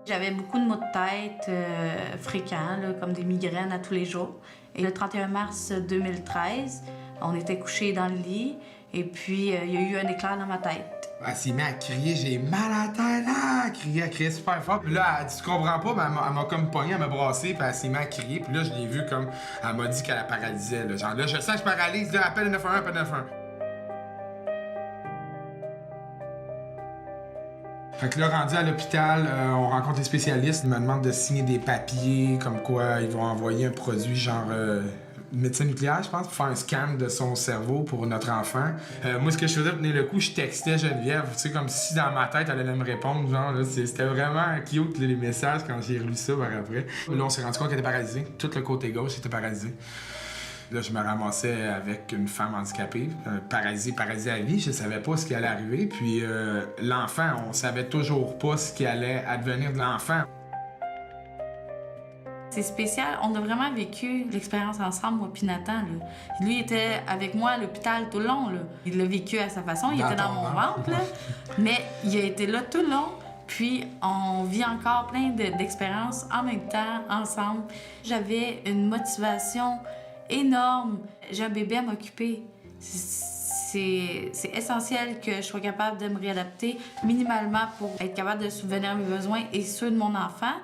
J'avais beaucoup de maux de tête fréquents, là, comme des migraines à tous les jours. Et le 31 mars 2013, on était couchés dans le lit et puis il y a eu un éclair dans ma tête. Elle s'est mise à crier, j'ai mal à la tête, là! Elle criait super fort. Puis là, elle dit, tu comprends pas, mais elle m'a comme pogné, elle m'a brassé, puis elle s'est mise à crier. Puis là, je l'ai vu comme, elle m'a dit qu'elle la paralysait, là. Genre, là, je sens que je paralyse, là, appelle le 911, appelle le 911. Fait que là, rendu à l'hôpital, on rencontre les spécialistes. Ils me demandent de signer des papiers, comme quoi ils vont envoyer un produit genre médecine nucléaire, je pense, pour faire un scan de son cerveau pour notre enfant. Moi, ce que je faisais pour tenir le coup, je textais Geneviève, tu sais, comme si dans ma tête, elle allait me répondre, genre, là, c'était vraiment cute, les messages, quand j'ai relu ça par après. Là, on s'est rendu compte qu'elle était paralysée. Tout le côté gauche était paralysé. Là, je me ramassais avec une femme handicapée, paralysée à vie. Je savais pas ce qui allait arriver. Puis l'enfant, on savait toujours pas ce qui allait advenir de l'enfant. C'est spécial. On a vraiment vécu l'expérience ensemble, moi puis Nathan. Là. Lui, il était avec moi à l'hôpital tout le long. Là. Il l'a vécu à sa façon. Il était dans mon ventre. Là. Mais il a été là tout le long. Puis on vit encore plein d'expériences en même temps, ensemble. J'avais une motivation énorme. J'ai un bébé à m'occuper. C'est essentiel que je sois capable de me réadapter minimalement pour être capable de subvenir à mes besoins et ceux de mon enfant.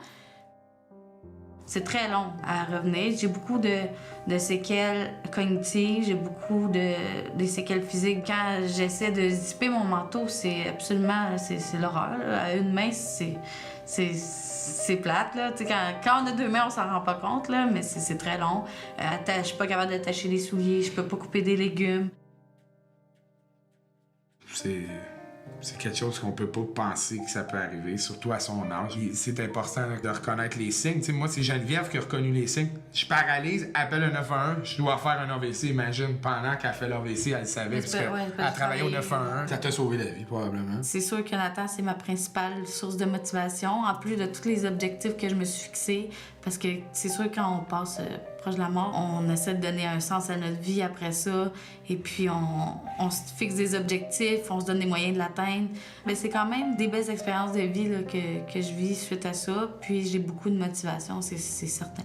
C'est très long à revenir. J'ai beaucoup de séquelles cognitives, j'ai beaucoup de séquelles physiques. Quand j'essaie de zipper mon manteau, c'est absolument c'est l'horreur. Là. À une main, c'est plate. Là. Quand on a deux mains, on s'en rend pas compte, là, mais c'est très long. Je suis pas capable d'attacher les souliers, je peux pas couper des légumes. C'est quelque chose qu'on peut pas penser que ça peut arriver, surtout à son âge. C'est important de reconnaître les signes. T'sais, moi, c'est Geneviève qui a reconnu les signes. Je paralyse, appelle le 911, je dois faire un AVC. Imagine, pendant qu'elle fait l'AVC, elle le savait, parce qu'elle travaillait au 911. Ça t'a sauvé la vie, probablement. C'est sûr que Nathan, c'est ma principale source de motivation, en plus de tous les objectifs que je me suis fixés. Parce que c'est sûr, quand on passe proche de la mort, on essaie de donner un sens à notre vie après ça. Et puis, on se fixe des objectifs, on se donne des moyens de l'atteindre. Mais c'est quand même des belles expériences de vie là, que je vis suite à ça. Puis, j'ai beaucoup de motivation, c'est certain.